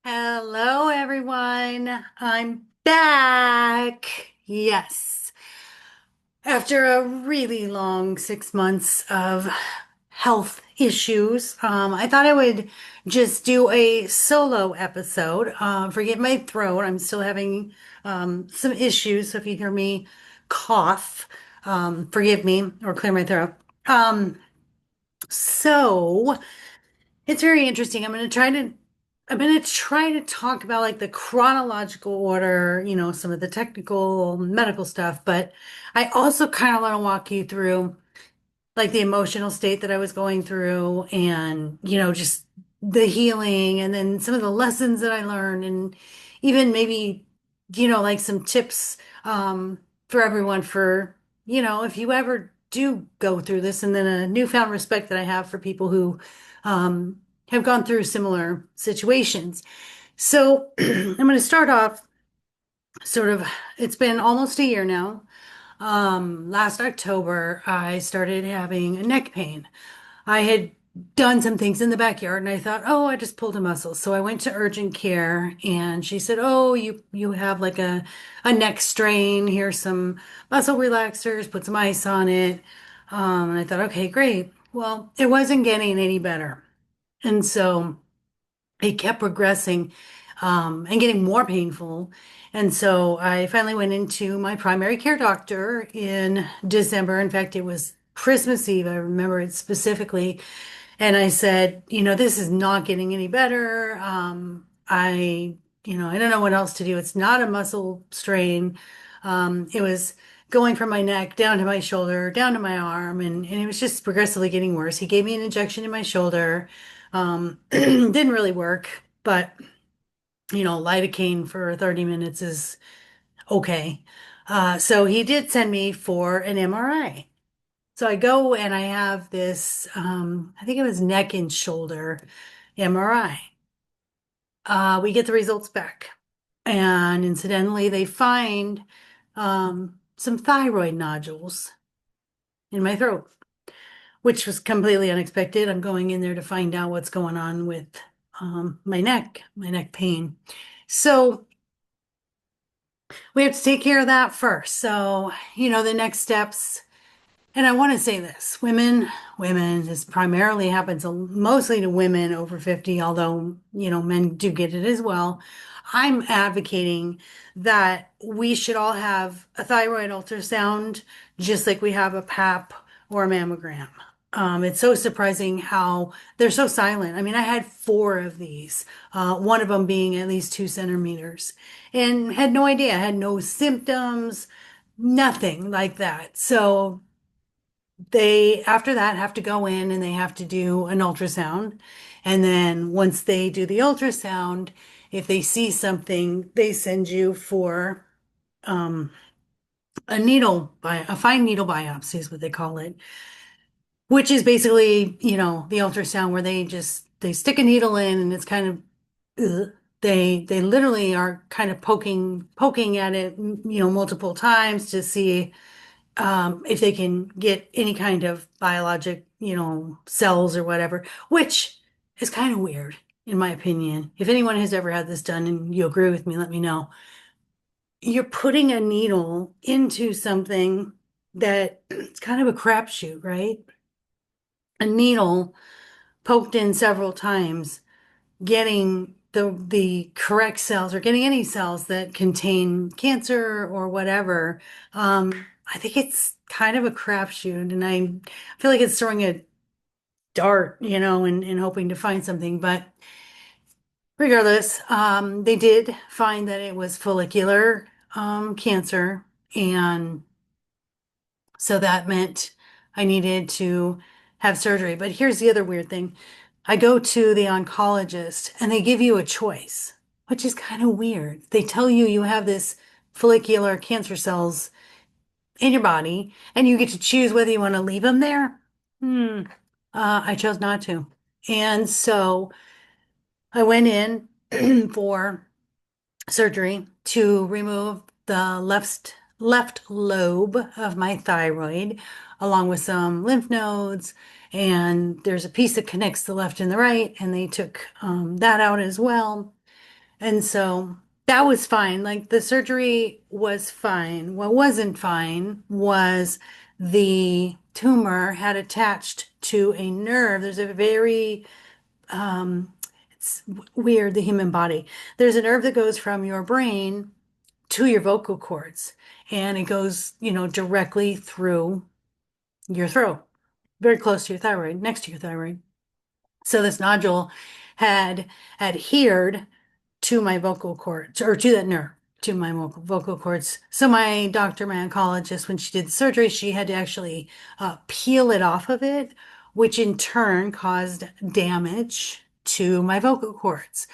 Hello, everyone. I'm back. Yes. After a really long 6 months of health issues, I thought I would just do a solo episode. Forgive my throat. I'm still having some issues. So if you hear me cough, forgive me or clear my throat. Um, so. It's very interesting. I'm going to try to talk about like the chronological order, some of the technical medical stuff, but I also kind of want to walk you through like the emotional state that I was going through and, just the healing and then some of the lessons that I learned and even maybe, like some tips for everyone for, if you ever do go through this and then a newfound respect that I have for people who um, have gone through similar situations. So I'm going to start off sort of, it's been almost a year now. Last October, I started having a neck pain. I had done some things in the backyard and I thought, oh, I just pulled a muscle. So I went to urgent care and she said, oh, you have like a neck strain. Here's some muscle relaxers, put some ice on it. And I thought, okay, great. Well, it wasn't getting any better. And so it kept progressing and getting more painful. And so I finally went into my primary care doctor in December. In fact, it was Christmas Eve. I remember it specifically. And I said, this is not getting any better. I don't know what else to do. It's not a muscle strain. It was going from my neck down to my shoulder, down to my arm, and it was just progressively getting worse. He gave me an injection in my shoulder. Didn't really work, but lidocaine for 30 minutes is okay. So he did send me for an MRI. So I go and I have this, I think it was neck and shoulder MRI. We get the results back. And incidentally, they find some thyroid nodules in my throat, which was completely unexpected. I'm going in there to find out what's going on with my neck pain. So we have to take care of that first. So, the next steps. And I want to say this, this primarily happens mostly to women over 50, although, men do get it as well. I'm advocating that we should all have a thyroid ultrasound, just like we have a pap or a mammogram. It's so surprising how they're so silent. I mean, I had four of these, one of them being at least 2 centimeters, and had no idea, had no symptoms, nothing like that. So, they, after that, have to go in and they have to do an ultrasound. And then once they do the ultrasound, if they see something, they send you for um, a fine needle biopsy is what they call it, which is basically, the ultrasound where they stick a needle in and it's kind of, they literally are kind of poking at it, multiple times to see if they can get any kind of biologic, cells or whatever, which is kind of weird, in my opinion. If anyone has ever had this done and you agree with me, let me know. You're putting a needle into something that it's kind of a crapshoot, right? A needle poked in several times, getting the correct cells or getting any cells that contain cancer or whatever. I think it's kind of a crapshoot, and I feel like it's throwing a dart, and hoping to find something. But regardless, they did find that it was follicular cancer, and so that meant I needed to have surgery. But here's the other weird thing. I go to the oncologist and they give you a choice, which is kind of weird. They tell you you have this follicular cancer cells in your body and you get to choose whether you want to leave them there. Hmm. I chose not to. And so I went in for surgery to remove the left lobe of my thyroid, along with some lymph nodes. And there's a piece that connects the left and the right, and they took that out as well. And so that was fine. Like the surgery was fine. What wasn't fine was the tumor had attached to a nerve. There's a very, it's weird, the human body. There's a nerve that goes from your brain to your vocal cords, and it goes, directly through your throat, very close to your thyroid, next to your thyroid. So this nodule had adhered to my vocal cords or to that nerve, to my vocal cords. So my doctor, my oncologist, when she did the surgery, she had to actually peel it off of it, which in turn caused damage to my vocal cords,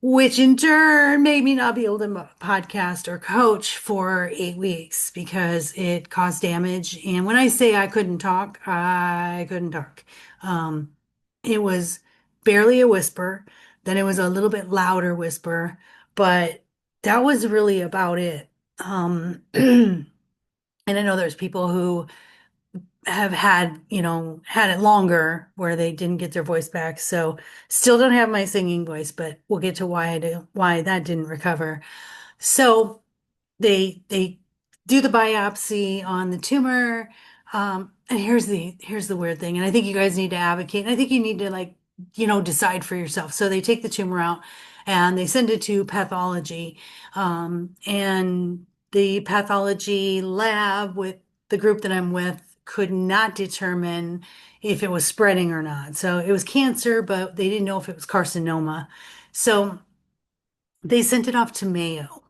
which in turn made me not be able to podcast or coach for 8 weeks because it caused damage. And when I say I couldn't talk, I couldn't talk. Um, it was barely a whisper, then it was a little bit louder whisper, but that was really about it. And I know there's people who have had, had it longer where they didn't get their voice back. So still don't have my singing voice, but we'll get to why that didn't recover. So they do the biopsy on the tumor. And here's the weird thing. And I think you guys need to advocate. And I think you need to like, decide for yourself. So they take the tumor out and they send it to pathology. And the pathology lab with the group that I'm with could not determine if it was spreading or not. So it was cancer, but they didn't know if it was carcinoma. So they sent it off to Mayo.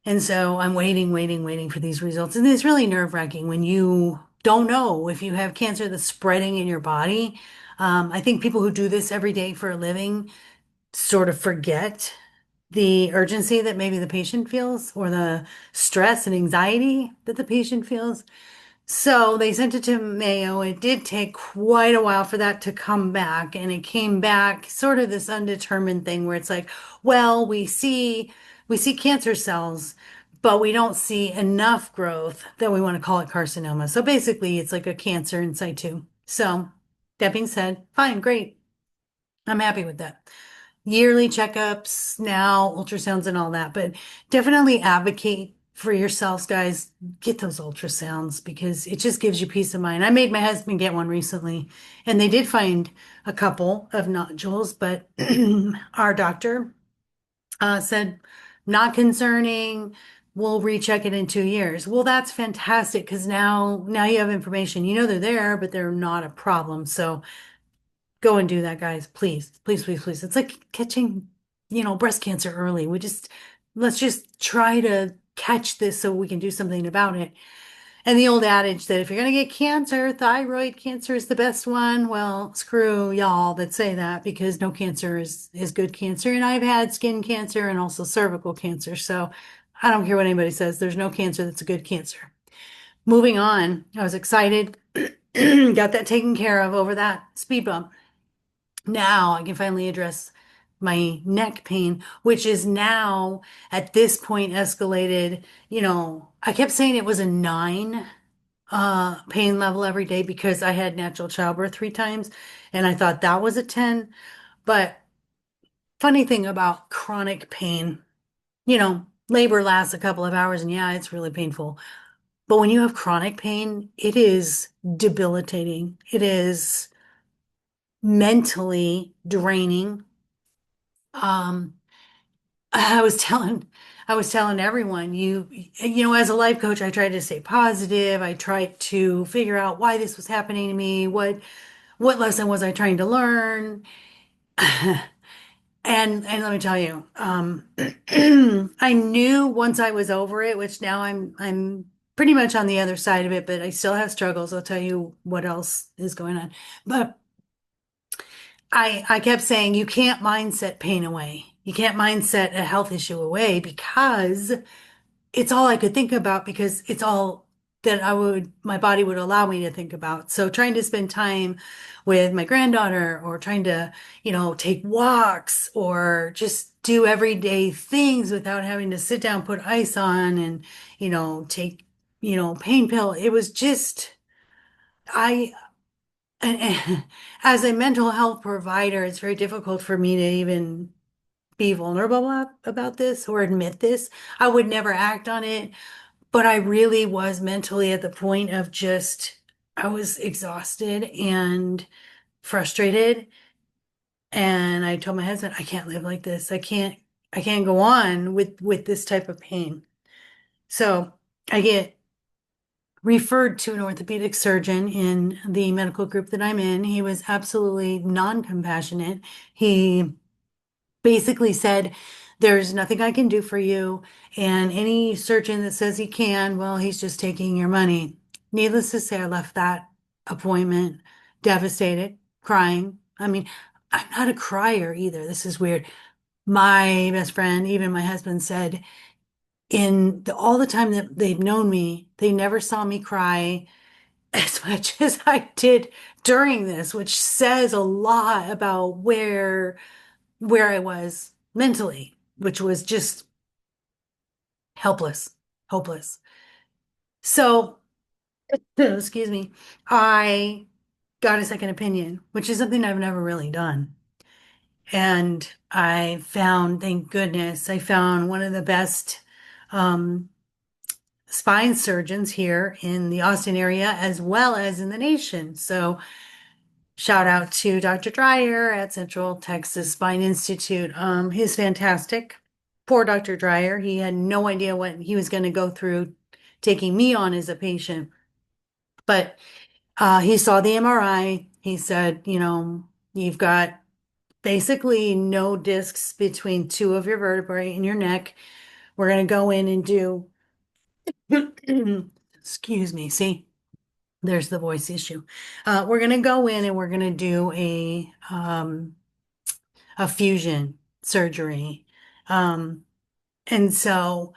And so I'm waiting, waiting, waiting for these results. And it's really nerve-wracking when you don't know if you have cancer that's spreading in your body. I think people who do this every day for a living sort of forget the urgency that maybe the patient feels or the stress and anxiety that the patient feels. So they sent it to Mayo. It did take quite a while for that to come back, and it came back sort of this undetermined thing where it's like, well, we see cancer cells, but we don't see enough growth that we want to call it carcinoma. So basically, it's like a cancer in situ. So that being said, fine, great. I'm happy with that. Yearly checkups now, ultrasounds and all that, but definitely advocate for yourselves, guys. Get those ultrasounds because it just gives you peace of mind. I made my husband get one recently, and they did find a couple of nodules, but our doctor said not concerning. We'll recheck it in 2 years. Well, that's fantastic because now you have information. You know they're there, but they're not a problem. So go and do that, guys. Please, please, please, please. It's like catching, breast cancer early. Let's just try to catch this so we can do something about it. And the old adage that if you're going to get cancer, thyroid cancer is the best one. Well, screw y'all that say that because no cancer is good cancer. And I've had skin cancer and also cervical cancer. So I don't care what anybody says. There's no cancer that's a good cancer. Moving on, I was excited. Got that taken care of over that speed bump. Now I can finally address my neck pain, which is now at this point escalated. I kept saying it was a 9 pain level every day because I had natural childbirth 3 times and I thought that was a 10. But funny thing about chronic pain, labor lasts a couple of hours and yeah, it's really painful. But when you have chronic pain, it is debilitating. It is mentally draining. Um, I was telling I was telling everyone, as a life coach, I tried to stay positive. I tried to figure out why this was happening to me. What lesson was I trying to learn? And let me tell you, I knew once I was over it, which now I'm pretty much on the other side of it, but I still have struggles. I'll tell you what else is going on. But I kept saying you can't mindset pain away. You can't mindset a health issue away because it's all I could think about because it's all that my body would allow me to think about. So trying to spend time with my granddaughter or trying to, take walks or just do everyday things without having to sit down, put ice on and, take, pain pill. It was just, I, and as a mental health provider, it's very difficult for me to even be vulnerable about this or admit this. I would never act on it, but I really was mentally at the point of just, I was exhausted and frustrated. And I told my husband, I can't live like this. I can't go on with this type of pain. So I get referred to an orthopedic surgeon in the medical group that I'm in. He was absolutely non-compassionate. He basically said, there's nothing I can do for you. And any surgeon that says he can, well, he's just taking your money. Needless to say, I left that appointment devastated, crying. I mean, I'm not a crier either. This is weird. My best friend, even my husband said, all the time that they've known me, they never saw me cry as much as I did during this, which says a lot about where I was mentally, which was just helpless, hopeless. So, excuse me, I got a second opinion, which is something I've never really done. And I found, thank goodness, I found one of the best um, spine surgeons here in the Austin area as well as in the nation. So shout out to Dr. Dreyer at Central Texas Spine Institute. He's fantastic. Poor Dr. Dreyer. He had no idea what he was going to go through taking me on as a patient. But he saw the MRI. He said, you've got basically no discs between two of your vertebrae in your neck. We're going to go in and do, excuse me, see, there's the voice issue. We're going to go in and we're going to do a fusion surgery. Um, and so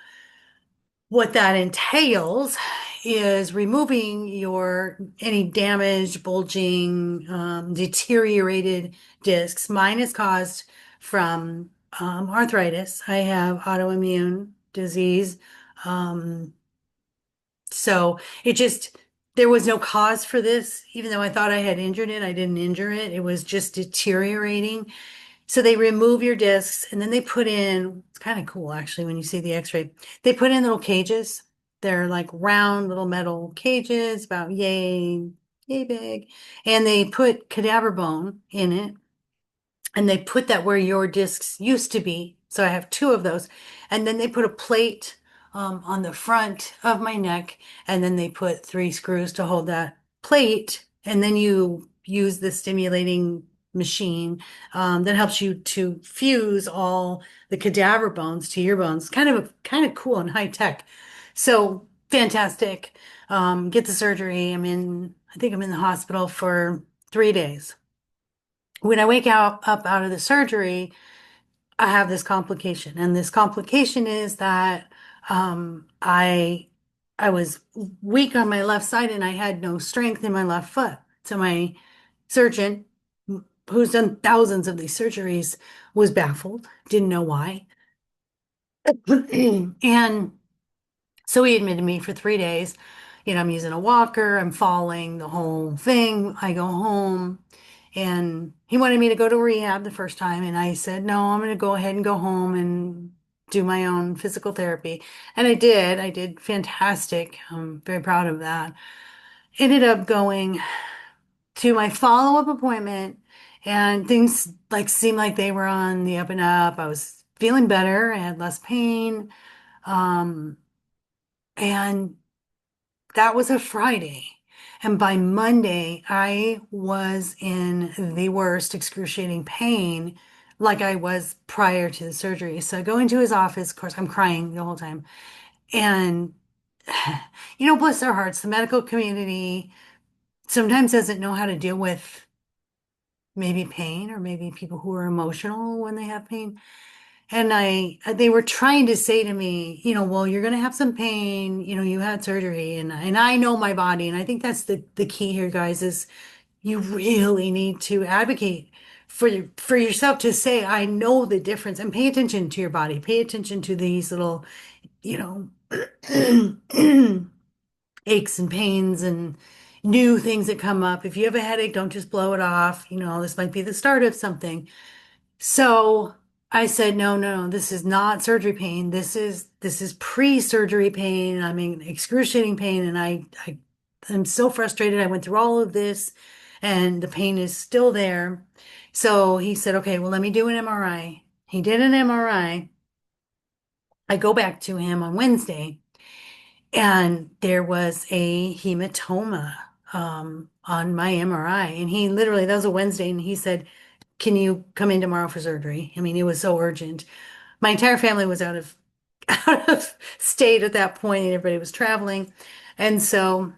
what that entails is removing your any damaged, bulging, deteriorated discs. Mine is caused from arthritis. I have autoimmune disease. Um, so it just, there was no cause for this. Even though I thought I had injured it, I didn't injure it. It was just deteriorating. So they remove your discs and then they put in, it's kind of cool actually when you see the x-ray. They put in little cages. They're like round little metal cages, about yay big. And they put cadaver bone in it and they put that where your discs used to be. So I have two of those. And then they put a plate on the front of my neck, and then they put three screws to hold that plate. And then you use the stimulating machine that helps you to fuse all the cadaver bones to your bones. Kind of cool and high tech. So fantastic. Get the surgery. I think I'm in the hospital for 3 days. When I wake up out of the surgery, I have this complication, and this complication is that I was weak on my left side, and I had no strength in my left foot. So my surgeon, who's done thousands of these surgeries, was baffled, didn't know why, and so he admitted me for 3 days. I'm using a walker, I'm falling, the whole thing. I go home and he wanted me to go to rehab the first time. And I said, no, I'm going to go ahead and go home and do my own physical therapy. And I did. I did fantastic. I'm very proud of that. Ended up going to my follow-up appointment and things like seemed like they were on the up and up. I was feeling better. I had less pain. Um, and that was a Friday. And by Monday, I was in the worst excruciating pain like I was prior to the surgery. So I go into his office. Of course, I'm crying the whole time. And, bless their hearts, the medical community sometimes doesn't know how to deal with maybe pain or maybe people who are emotional when they have pain. And they were trying to say to me, well, you're going to have some pain, you had surgery and I know my body. And I think that's the key here, guys, is you really need to advocate for yourself to say, I know the difference and pay attention to your body, pay attention to these little, you know, aches and pains and new things that come up. If you have a headache, don't just blow it off. This might be the start of something. So I said, no, no, this is not surgery pain. This is pre-surgery pain. I'm in excruciating pain, and I'm so frustrated. I went through all of this, and the pain is still there. So he said, okay, well, let me do an MRI. He did an MRI. I go back to him on Wednesday, and there was a hematoma on my MRI. And he literally, that was a Wednesday, and he said, can you come in tomorrow for surgery? I mean, it was so urgent. My entire family was out of out of state at that point, and everybody was traveling. And so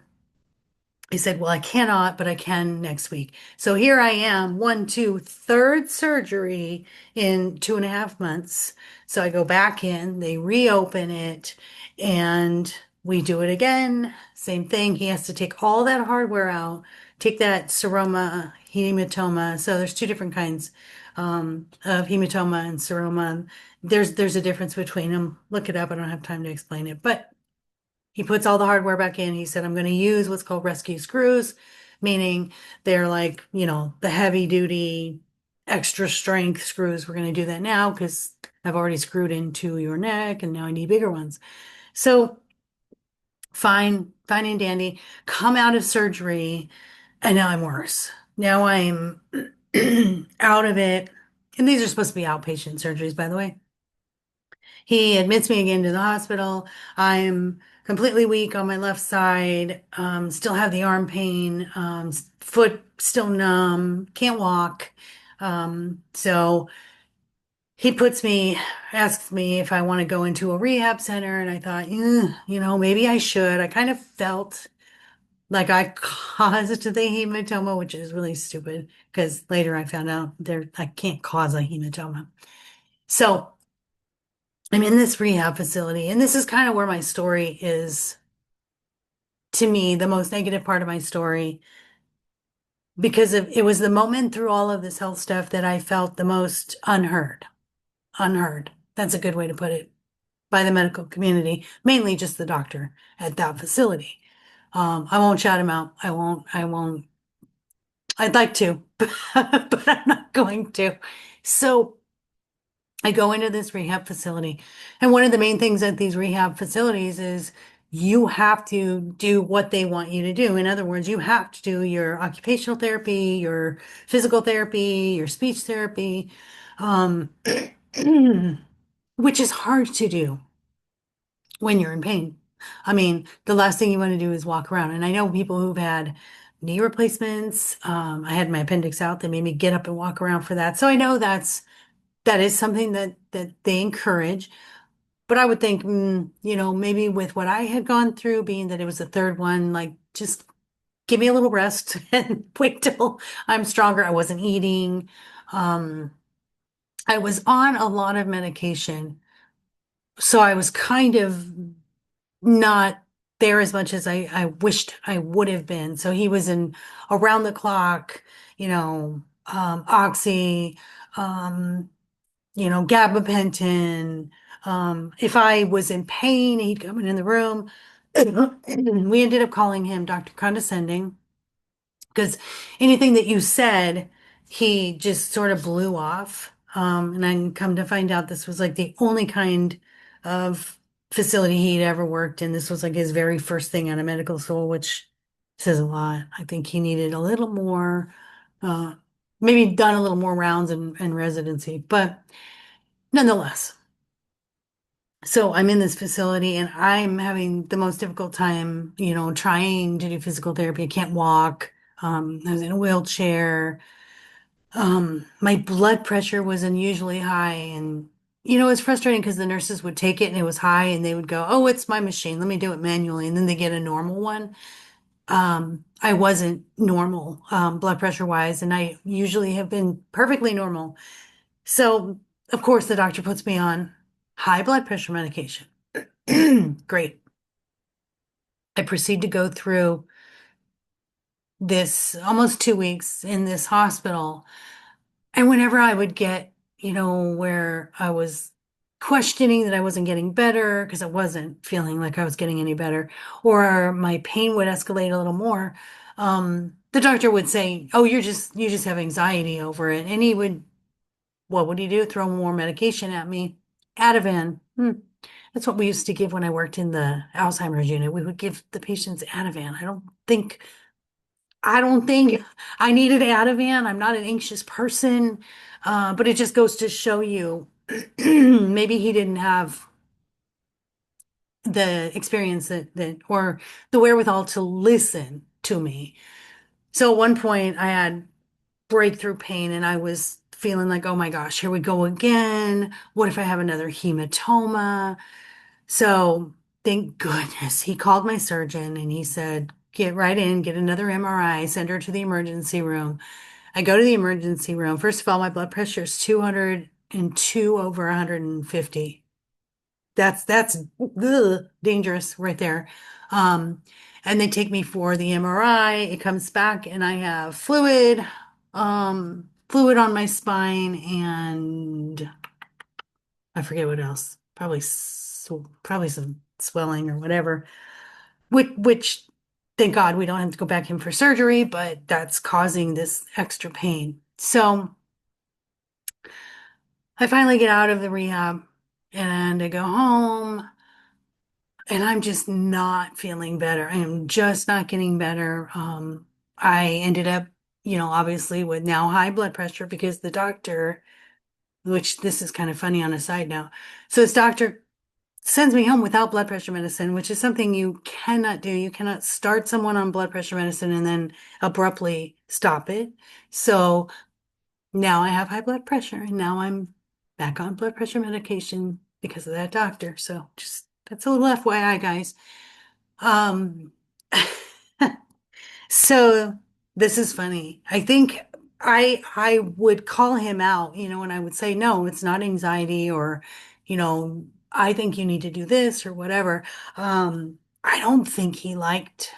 he said, well, I cannot, but I can next week. So here I am, third surgery in 2.5 months. So I go back in, they reopen it, and we do it again. Same thing. He has to take all that hardware out, take that seroma, hematoma. So there's two different kinds of hematoma and seroma. There's a difference between them. Look it up. I don't have time to explain it, but he puts all the hardware back in. He said, I'm going to use what's called rescue screws, meaning they're like, the heavy duty, extra strength screws. We're going to do that now because I've already screwed into your neck and now I need bigger ones. So fine, fine and dandy. Come out of surgery and now I'm worse. Now I'm out of it. And these are supposed to be outpatient surgeries, by the way. He admits me again to the hospital. I'm completely weak on my left side, still have the arm pain, foot still numb, can't walk. So he asks me if I want to go into a rehab center. And I thought, maybe I should. I kind of felt like I caused the hematoma, which is really stupid because later I found out I can't cause a hematoma. So I'm in this rehab facility, and this is kind of where my story is, to me, the most negative part of my story, because it was the moment through all of this health stuff that I felt the most unheard. Unheard. That's a good way to put it, by the medical community, mainly just the doctor at that facility. I won't shout him out. I won't. I'd like to, but I'm not going to. So I go into this rehab facility, and one of the main things at these rehab facilities is you have to do what they want you to do. In other words, you have to do your occupational therapy, your physical therapy, your speech therapy, um, which is hard to do when you're in pain. I mean, the last thing you want to do is walk around. And I know people who've had knee replacements. I had my appendix out. They made me get up and walk around for that. So I know that is something that they encourage. But I would think, maybe with what I had gone through, being that it was the third one, like just give me a little rest and wait till I'm stronger. I wasn't eating. Um, I was on a lot of medication, so I was kind of not there as much as I wished I would have been. So he was in around the clock, oxy, um, gabapentin. If I was in pain, he'd come in the room. We ended up calling him Dr. Condescending because anything that you said, he just sort of blew off. And I come to find out this was like the only kind of facility he'd ever worked in. This was like his very first thing out of medical school, which says a lot. I think he needed a little more, uh, maybe done a little more rounds and residency, but nonetheless. So I'm in this facility and I'm having the most difficult time, trying to do physical therapy. I can't walk. I was in a wheelchair. My blood pressure was unusually high, and it's frustrating because the nurses would take it and it was high and they would go, "Oh, it's my machine. Let me do it manually." And then they get a normal one. I wasn't normal, blood pressure wise, and I usually have been perfectly normal. So, of course, the doctor puts me on high blood pressure medication. Great. I proceed to go through this almost 2 weeks in this hospital. And whenever I would get, where I was questioning that I wasn't getting better because I wasn't feeling like I was getting any better, or my pain would escalate a little more, the doctor would say, "Oh, you just have anxiety over it." And he would what would he do? Throw more medication at me. Ativan. That's what we used to give when I worked in the Alzheimer's unit. We would give the patients Ativan. I don't think I needed Ativan. I'm not an anxious person. But it just goes to show you maybe he didn't have the experience that or the wherewithal to listen to me. So at one point I had breakthrough pain and I was feeling like, oh my gosh, here we go again. What if I have another hematoma? So thank goodness he called my surgeon and he said, get right in, get another MRI, send her to the emergency room. I go to the emergency room. First of all, my blood pressure is 202 over 150. That's dangerous right there. Um, and they take me for the MRI. It comes back and I have fluid on my spine and I forget what else. Probably some swelling or whatever. Which thank God we don't have to go back in for surgery, but that's causing this extra pain. So I finally get out of the rehab and I go home. And I'm just not feeling better. I am just not getting better. I ended up, obviously with now high blood pressure because the doctor, which this is kind of funny on a side note. So this doctor sends me home without blood pressure medicine, which is something you cannot do. You cannot start someone on blood pressure medicine and then abruptly stop it. So now I have high blood pressure and now I'm back on blood pressure medication because of that doctor. So just that's a little FYI, guys. Um, so this is funny. I think I would call him out, and I would say, no, it's not anxiety or, I think you need to do this or whatever. I don't think he liked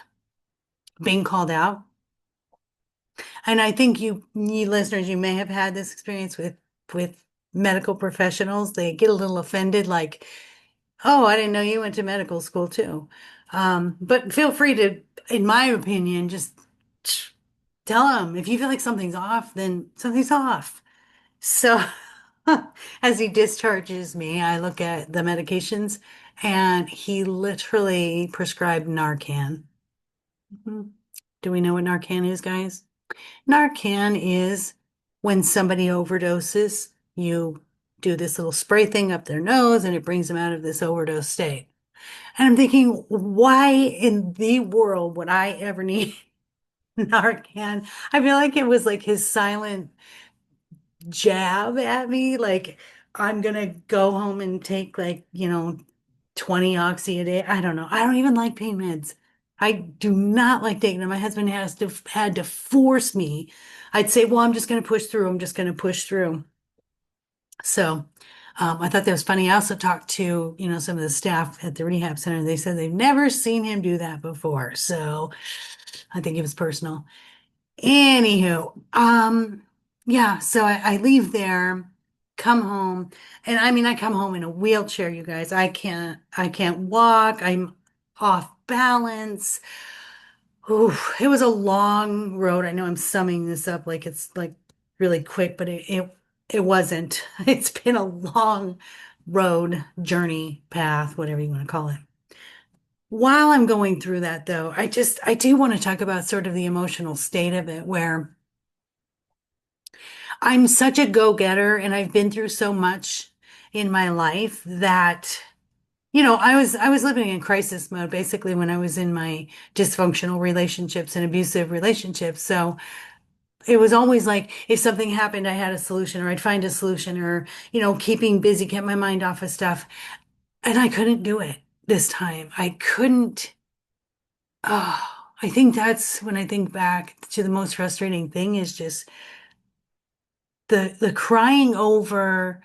being called out. And I think you listeners, you may have had this experience with medical professionals. They get a little offended, like, oh, I didn't know you went to medical school too. But feel free to, in my opinion, just tell them if you feel like something's off, then something's off. So as he discharges me, I look at the medications and he literally prescribed Narcan. Mhm. Do we know what Narcan is, guys? Narcan is when somebody overdoses, you do this little spray thing up their nose and it brings them out of this overdose state. And I'm thinking, why in the world would I ever need Narcan? I feel like it was like his silent jab at me. Like, I'm gonna go home and take like, 20 oxy a day. I don't know. I don't even like pain meds. I do not like taking them. My husband had to force me. I'd say, well, I'm just gonna push through. I'm just gonna push through. So I thought that was funny. I also talked to, some of the staff at the rehab center. They said they've never seen him do that before. So I think it was personal. Anywho, yeah, so I leave there, come home, and I mean I come home in a wheelchair, you guys. I can't walk. I'm off balance. Ooh, it was a long road. I know I'm summing this up like it's like really quick, but it wasn't. It's been a long road, journey, path, whatever you want to call it. While I'm going through that though, I do want to talk about sort of the emotional state of it where I'm such a go-getter and I've been through so much in my life that I was living in crisis mode basically when I was in my dysfunctional relationships and abusive relationships. So it was always like if something happened, I had a solution or I'd find a solution or, keeping busy, kept my mind off of stuff. And I couldn't do it this time. I couldn't. Oh, I think that's when I think back to the most frustrating thing is just the crying over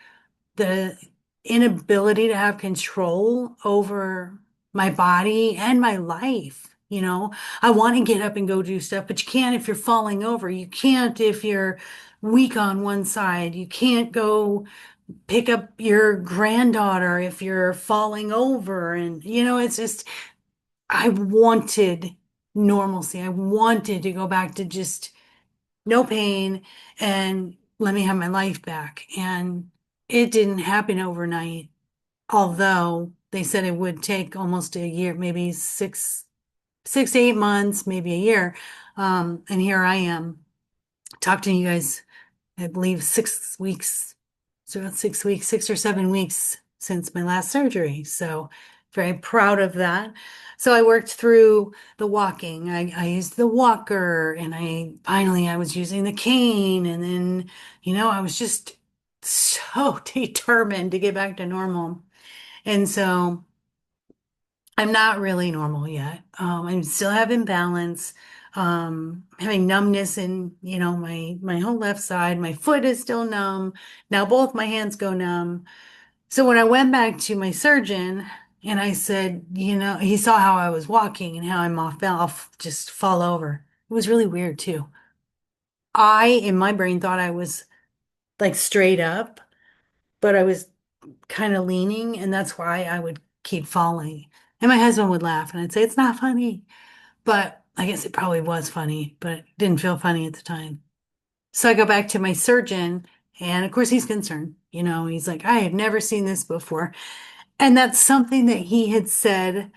the inability to have control over my body and my life. I want to get up and go do stuff, but you can't if you're falling over. You can't if you're weak on one side. You can't go pick up your granddaughter if you're falling over. And, it's just, I wanted normalcy. I wanted to go back to just no pain and let me have my life back. And it didn't happen overnight, although they said it would take almost a year, maybe 6 to 8 months, maybe a year. And here I am talking to you guys, I believe 6 weeks, so about 6 weeks, 6 or 7 weeks since my last surgery. So very proud of that. So I worked through the walking. I used the walker and I was using the cane. And then, I was just so determined to get back to normal. And so I'm not really normal yet. I still have imbalance, having numbness in, my whole left side. My foot is still numb. Now both my hands go numb. So when I went back to my surgeon and I said, he saw how I was walking and how I'll just fall over. It was really weird too. In my brain, thought I was like straight up, but I was kind of leaning, and that's why I would keep falling. And my husband would laugh and I'd say, it's not funny. But I guess it probably was funny, but it didn't feel funny at the time. So I go back to my surgeon, and of course he's concerned. He's like, I have never seen this before. And that's something that he had said,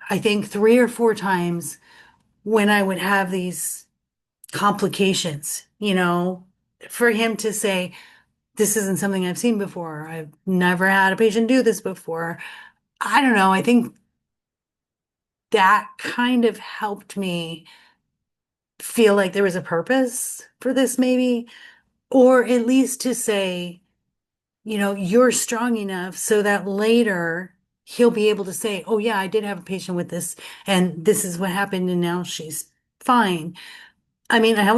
I think 3 or 4 times when I would have these complications, for him to say, this isn't something I've seen before. I've never had a patient do this before. I don't know. I think that kind of helped me feel like there was a purpose for this, maybe, or at least to say, you're strong enough so that later he'll be able to say, oh, yeah, I did have a patient with this, and this is what happened, and now she's fine. I mean, I've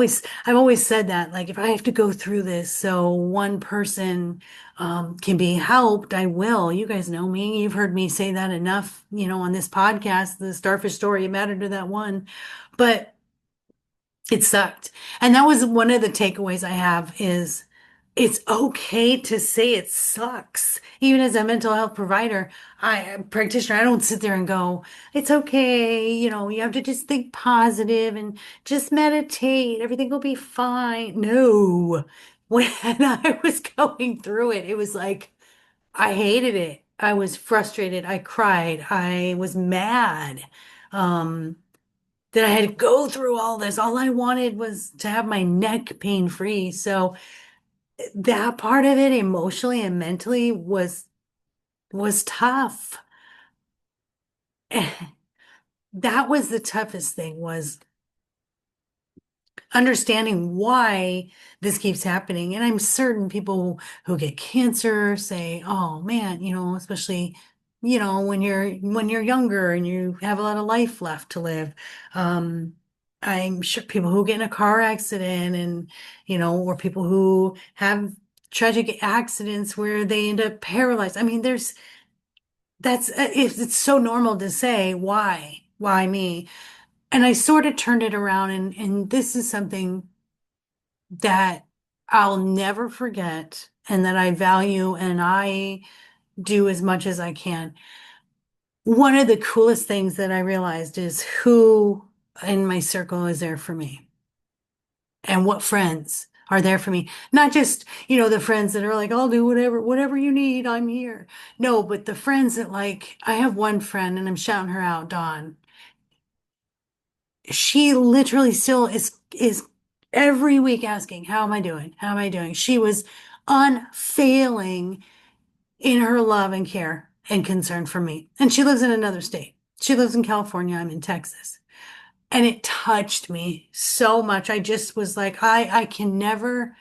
always said that, like, if I have to go through this so one person can be helped, I will. You guys know me. You've heard me say that enough, on this podcast, the Starfish story, it mattered to that one. But it sucked. And that was one of the takeaways I have is it's okay to say it sucks. Even as a mental health provider, practitioner, I don't sit there and go, it's okay. You have to just think positive and just meditate. Everything will be fine. No. When I was going through it, it was like, I hated it. I was frustrated. I cried. I was mad. Um, that I had to go through all this. All I wanted was to have my neck pain free. So that part of it emotionally and mentally was tough. That was the toughest thing, was understanding why this keeps happening. And I'm certain people who get cancer say, oh man, especially, when you're younger and you have a lot of life left to live. Um, I'm sure people who get in a car accident and, or people who have tragic accidents where they end up paralyzed. I mean, it's so normal to say, why me? And I sort of turned it around, and this is something that I'll never forget and that I value and I do as much as I can. One of the coolest things that I realized is who in my circle is there for me and what friends are there for me. Not just, the friends that are like, I'll do whatever you need, I'm here. No, but the friends that, like, I have one friend and I'm shouting her out, Dawn. She literally still is every week asking, how am I doing? How am I doing? She was unfailing in her love and care and concern for me. And she lives in another state. She lives in California. I'm in Texas. And it touched me so much. I just was like, I can never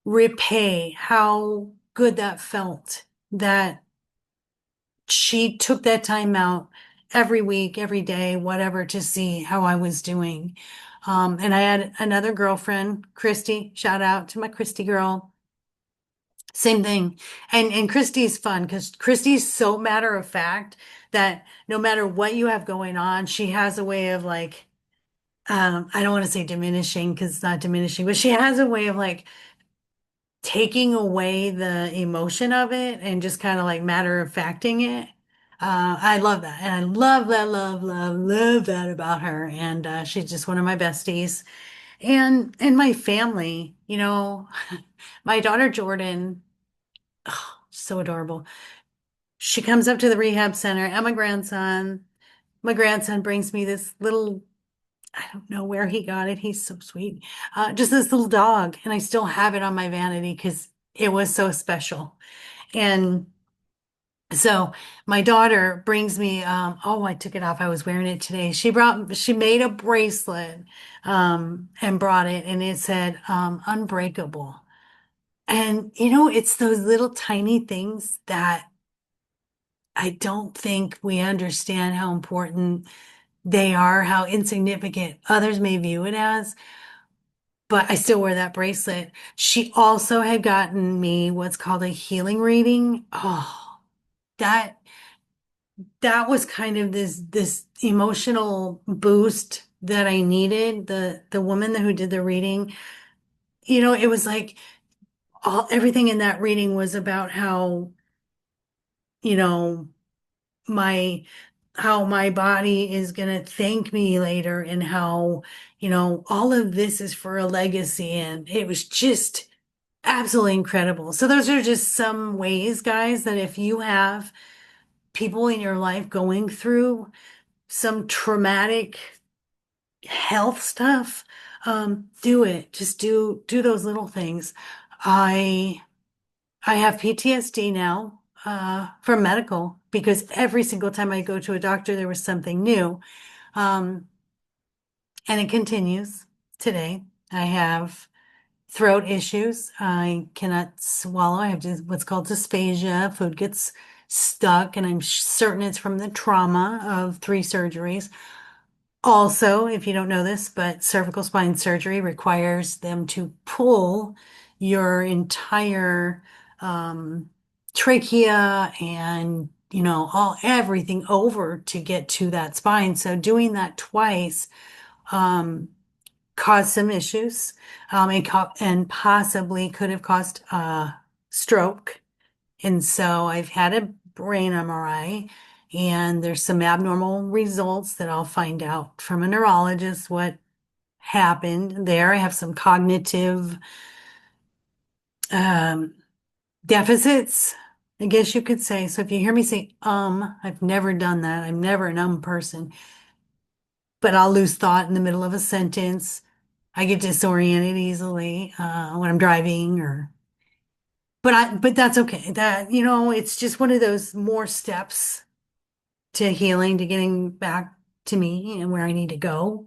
repay how good that felt, that she took that time out every week, every day, whatever, to see how I was doing. And I had another girlfriend, Christy. Shout out to my Christy girl. Same thing. And Christy's fun because Christy's so matter of fact that no matter what you have going on, she has a way of, like, I don't want to say diminishing because it's not diminishing, but she has a way of, like, taking away the emotion of it and just kind of like matter of facting it. I love that. And I love that, love, love, love that about her. And she's just one of my besties. And my family, my daughter Jordan, oh, so adorable. She comes up to the rehab center and my grandson. My grandson brings me this little, I don't know where he got it. He's so sweet. Just this little dog. And I still have it on my vanity because it was so special. And so my daughter brings me, oh, I took it off. I was wearing it today. She made a bracelet, and brought it and it said, unbreakable. And it's those little tiny things that I don't think we understand how important they are, how insignificant others may view it as, but I still wear that bracelet. She also had gotten me what's called a healing reading. Oh, that that was kind of this emotional boost that I needed. The woman who did the reading, it was like everything in that reading was about how, you know, my how my body is going to thank me later and how, all of this is for a legacy. And it was just absolutely incredible. So those are just some ways, guys, that if you have people in your life going through some traumatic health stuff, do it. Just do those little things. I I have PTSD now, from medical because every single time I go to a doctor, there was something new. Um, and it continues today. I have throat issues. I cannot swallow. I have what's called dysphagia. Food gets stuck, and I'm certain it's from the trauma of 3 surgeries. Also, if you don't know this, but cervical spine surgery requires them to pull your entire um, trachea and, everything over to get to that spine. So doing that twice um, caused some issues, and possibly could have caused a stroke. And so I've had a brain MRI, and there's some abnormal results that I'll find out from a neurologist what happened there. I have some cognitive um, deficits, I guess you could say. So if you hear me say, I've never done that. I'm never an person, but I'll lose thought in the middle of a sentence. I get disoriented easily when I'm driving but that's okay. That, it's just one of those more steps to healing, to getting back to me and where I need to go.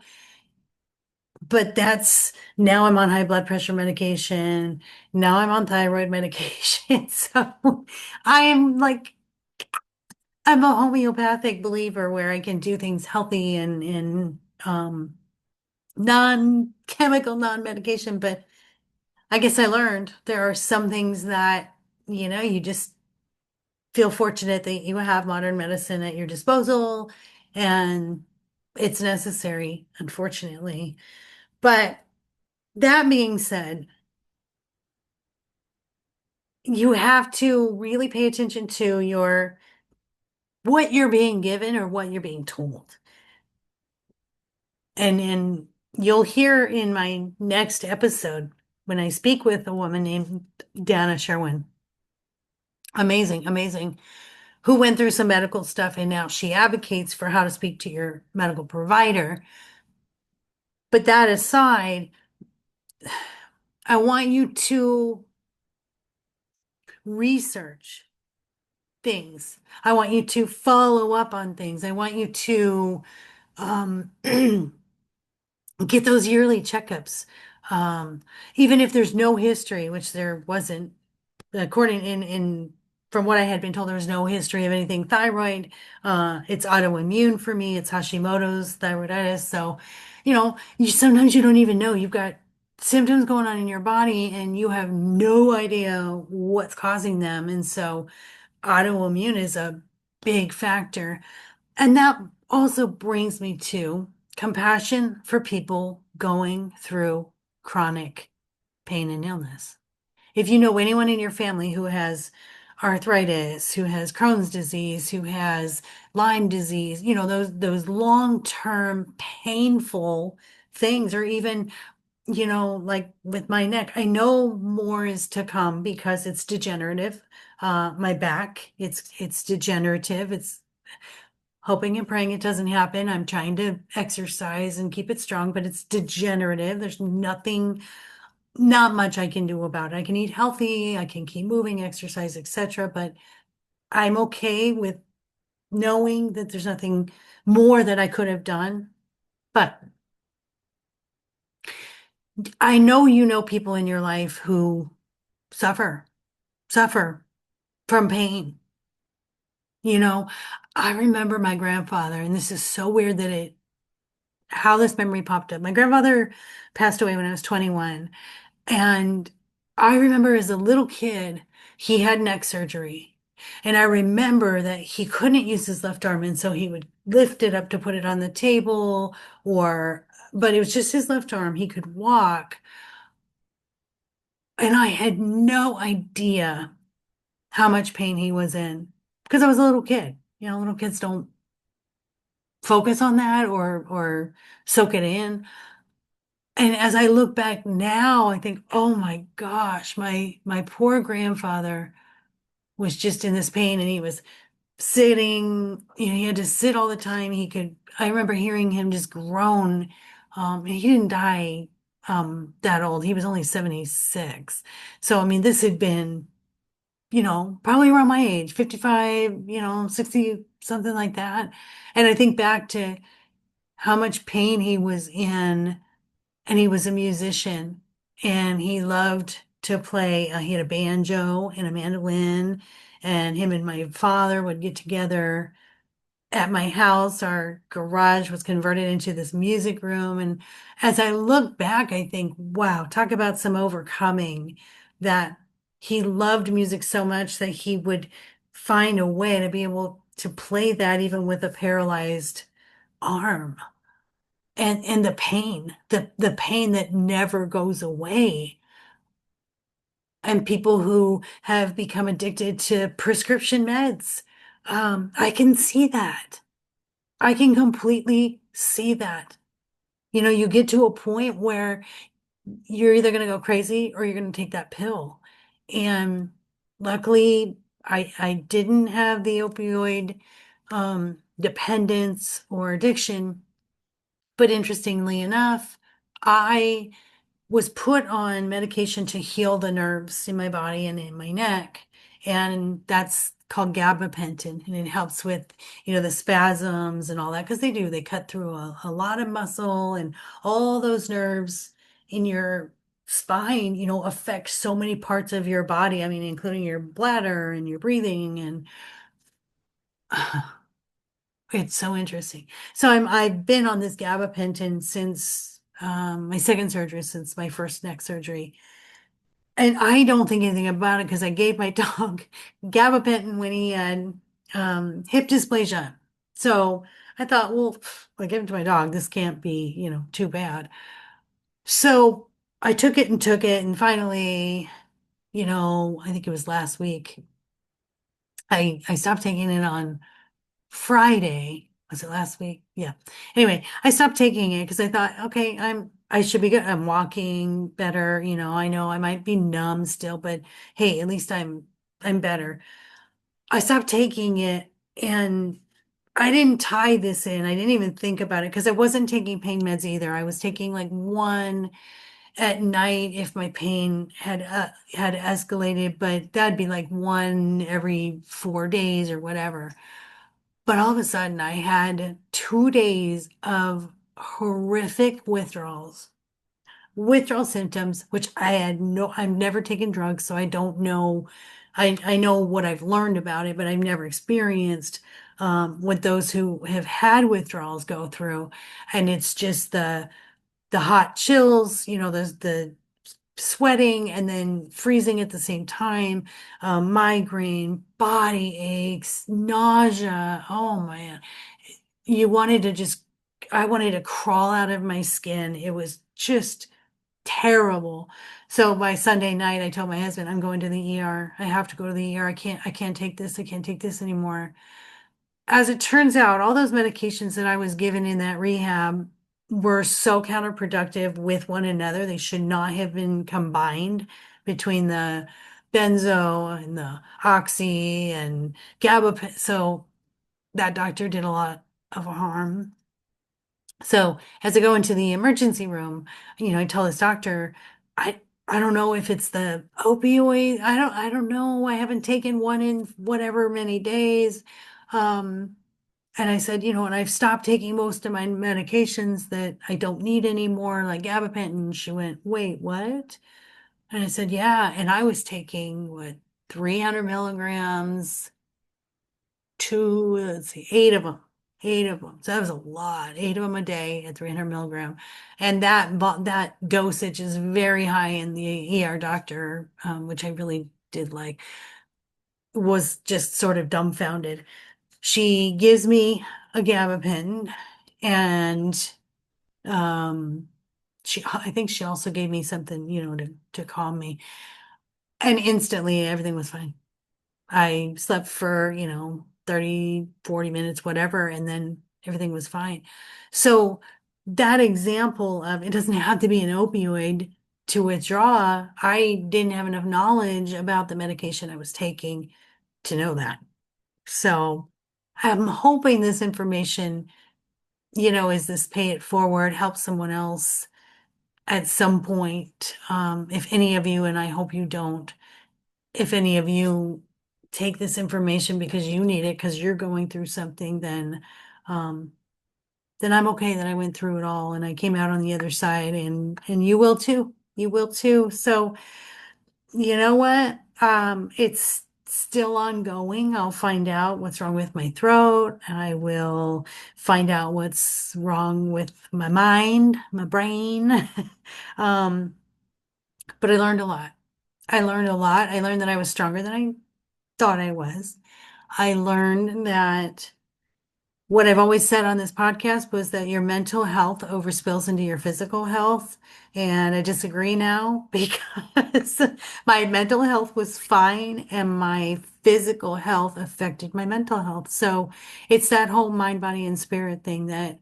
But that's now I'm on high blood pressure medication. Now I'm on thyroid medication. So I'm like, I'm a homeopathic believer where I can do things healthy and non-chemical, non-medication. But I guess I learned there are some things that, you just feel fortunate that you have modern medicine at your disposal and it's necessary, unfortunately. But that being said, you have to really pay attention to what you're being given or what you're being told. And you'll hear in my next episode when I speak with a woman named Dana Sherwin. Amazing, amazing, who went through some medical stuff and now she advocates for how to speak to your medical provider. But that aside, I want you to research things. I want you to follow up on things. I want you to get those yearly checkups. Um, Even if there's no history, which there wasn't, according in from what I had been told, there was no history of anything thyroid. It's autoimmune for me. It's Hashimoto's thyroiditis. So, sometimes you don't even know you've got symptoms going on in your body and you have no idea what's causing them. And so autoimmune is a big factor. And that also brings me to compassion for people going through chronic pain and illness. If you know anyone in your family who has arthritis, who has Crohn's disease, who has Lyme disease, those long-term painful things, or even, like with my neck, I know more is to come because it's degenerative. My back, it's degenerative. It's hoping and praying it doesn't happen. I'm trying to exercise and keep it strong, but it's degenerative. There's not much I can do about it. I can eat healthy, I can keep moving, exercise, etc. But I'm okay with knowing that there's nothing more that I could have done. But I know you know people in your life who suffer, suffer from pain. You know, I remember my grandfather, and this is so weird how this memory popped up. My grandfather passed away when I was 21. And I remember as a little kid, he had neck surgery. And I remember that he couldn't use his left arm. And so he would lift it up to put it on the table, but it was just his left arm. He could walk. And I had no idea how much pain he was in because I was a little kid. Little kids don't focus on that or soak it in. And as I look back now, I think, oh my gosh, my poor grandfather was just in this pain and he was sitting, he had to sit all the time. I remember hearing him just groan. And he didn't die that old. He was only 76. So I mean, this had been, probably around my age, 55, 60, something like that. And I think back to how much pain he was in, and he was a musician and he loved to play. He had a banjo and a mandolin, and him and my father would get together at my house. Our garage was converted into this music room. And as I look back, I think, wow, talk about some overcoming, that he loved music so much that he would find a way to be able to play that even with a paralyzed arm. And the pain that never goes away. And people who have become addicted to prescription meds. I can see that. I can completely see that. You get to a point where you're either going to go crazy or you're going to take that pill. And luckily, I didn't have the opioid dependence or addiction. But interestingly enough, I was put on medication to heal the nerves in my body and in my neck. And that's called gabapentin. And it helps with, the spasms and all that, because they cut through a lot of muscle, and all those nerves in your spine, affect so many parts of your body. I mean, including your bladder and your breathing. And it's so interesting. So I've been on this gabapentin since my second surgery, since my first neck surgery. And I don't think anything about it because I gave my dog gabapentin when he had hip dysplasia. So I thought, well, I gave it to my dog. This can't be, too bad. So I took it, and finally, I think it was last week, I stopped taking it on Friday. Was it last week? Yeah. Anyway, I stopped taking it because I thought, okay, I should be good. I'm walking better. I know I might be numb still, but hey, at least I'm better. I stopped taking it, and I didn't tie this in. I didn't even think about it because I wasn't taking pain meds either. I was taking like one at night if my pain had escalated, but that'd be like one every 4 days or whatever. But all of a sudden, I had 2 days of horrific withdrawal symptoms, which I've never taken drugs, so I don't know. I know what I've learned about it, but I've never experienced what those who have had withdrawals go through. And it's just the hot chills, the sweating and then freezing at the same time, migraine, body aches, nausea. Oh man, you wanted to just, I wanted to crawl out of my skin. It was just terrible. So by Sunday night, I told my husband, I'm going to the ER. I have to go to the ER. I can't take this. I can't take this anymore. As it turns out, all those medications that I was given in that rehab were so counterproductive with one another. They should not have been combined between the benzo and the oxy and gabapentin. So that doctor did a lot of harm. So as I go into the emergency room, I tell this doctor, I don't know if it's the opioid. I don't know. I haven't taken one in whatever many days. Um, and I said, and I've stopped taking most of my medications that I don't need anymore, like gabapentin. And she went, wait, what? And I said, yeah. And I was taking what, 300 milligrams, let's see, eight of them. So that was a lot, eight of them a day at 300 milligram. And that dosage is very high in the ER doctor, which I really did like, was just sort of dumbfounded. She gives me a gabapentin and um I think she also gave me something, to calm me. And instantly everything was fine. I slept for, 30, 40 minutes, whatever, and then everything was fine. So that example of it doesn't have to be an opioid to withdraw. I didn't have enough knowledge about the medication I was taking to know that. So I'm hoping this information, is this pay it forward, help someone else at some point. If any of you, and I hope you don't, if any of you take this information because you need it, because you're going through something, um, then I'm okay that I went through it all and I came out on the other side, and you will too. You will too. So you know what? It's still ongoing. I'll find out what's wrong with my throat. I will find out what's wrong with my mind, my brain. Um, but I learned a lot. I learned a lot. I learned that I was stronger than I thought I was. I learned that what I've always said on this podcast was that your mental health overspills into your physical health. And I disagree now because my mental health was fine and my physical health affected my mental health. So it's that whole mind, body, and spirit thing that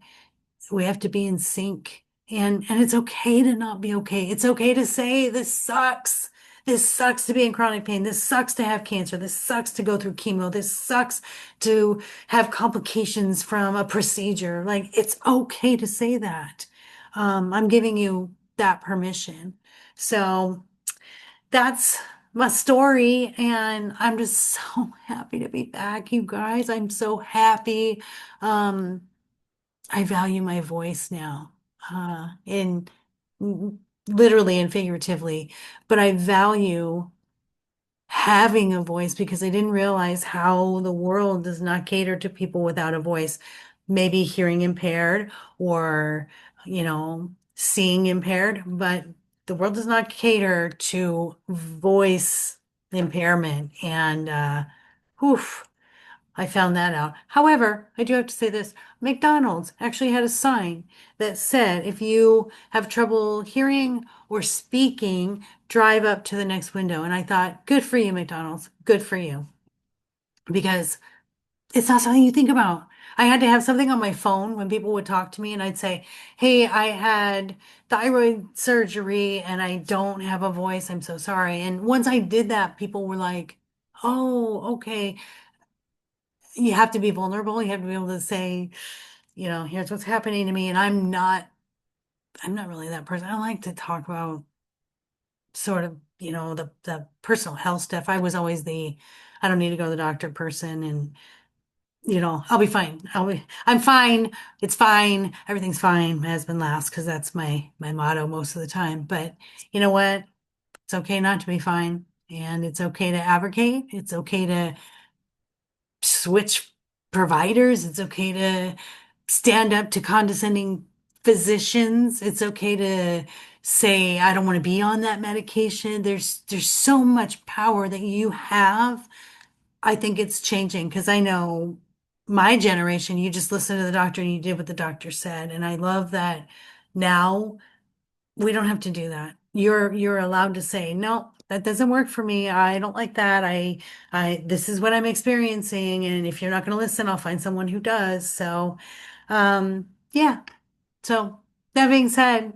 we have to be in sync. And it's okay to not be okay. It's okay to say this sucks. This sucks to be in chronic pain. This sucks to have cancer. This sucks to go through chemo. This sucks to have complications from a procedure. Like it's okay to say that. I'm giving you that permission. So that's my story, and I'm just so happy to be back, you guys. I'm so happy. Um, I value my voice now, in literally and figuratively, but I value having a voice because I didn't realize how the world does not cater to people without a voice, maybe hearing impaired or, seeing impaired, but the world does not cater to voice impairment. And, whew, I found that out. However, I do have to say this. McDonald's actually had a sign that said, if you have trouble hearing or speaking, drive up to the next window. And I thought, good for you, McDonald's. Good for you. Because it's not something you think about. I had to have something on my phone when people would talk to me and I'd say, hey, I had thyroid surgery and I don't have a voice. I'm so sorry. And once I did that, people were like, oh, okay. You have to be vulnerable. You have to be able to say, here's what's happening to me. And I'm not really that person. I like to talk about sort of, the personal health stuff. I was always I don't need to go to the doctor person and, I'll be fine. I'm fine. It's fine. Everything's fine. My husband laughs because that's my motto most of the time. But you know what? It's okay not to be fine. And it's okay to advocate. It's okay to switch providers. It's okay to stand up to condescending physicians. It's okay to say, I don't want to be on that medication. There's so much power that you have. I think it's changing because I know my generation, you just listen to the doctor and you did what the doctor said. And I love that now we don't have to do that. You're allowed to say, no, that doesn't work for me. I don't like that. This is what I'm experiencing. And if you're not going to listen, I'll find someone who does. So, yeah. So That being said,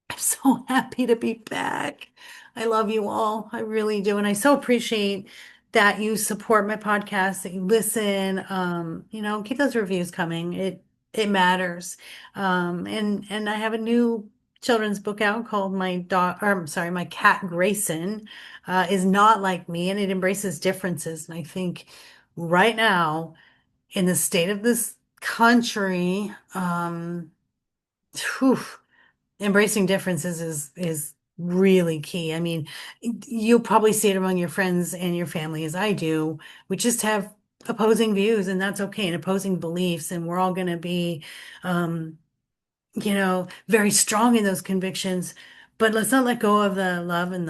I'm so happy to be back. I love you all. I really do. And I so appreciate that you support my podcast, that you listen. Keep those reviews coming. It matters. And I have a new children's book out called My Cat Grayson is Not Like Me, and it embraces differences. And I think right now, in the state of this country, whew, embracing differences is really key. I mean, you'll probably see it among your friends and your family as I do. We just have opposing views, and that's okay, and opposing beliefs, and we're all going to be um, very strong in those convictions, but let's not let go of the love and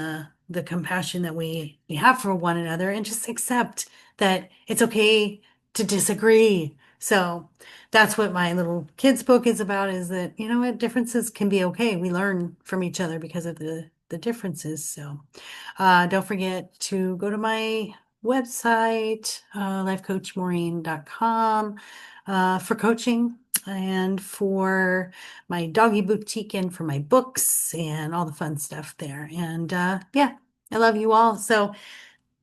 the compassion that we have for one another and just accept that it's okay to disagree. So that's what my little kids book is about, is that, you know what, differences can be okay. We learn from each other because of the differences. So don't forget to go to my website, lifecoachmaureen.com, for coaching and for my doggy boutique and for my books and all the fun stuff there. And yeah, I love you all. So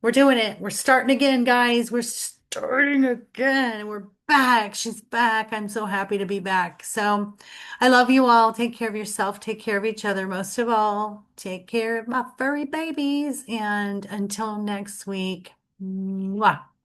we're doing it. We're starting again, guys. We're starting again. We're back. She's back. I'm so happy to be back. So I love you all. Take care of yourself. Take care of each other. Most of all, take care of my furry babies. And until next week, mwah.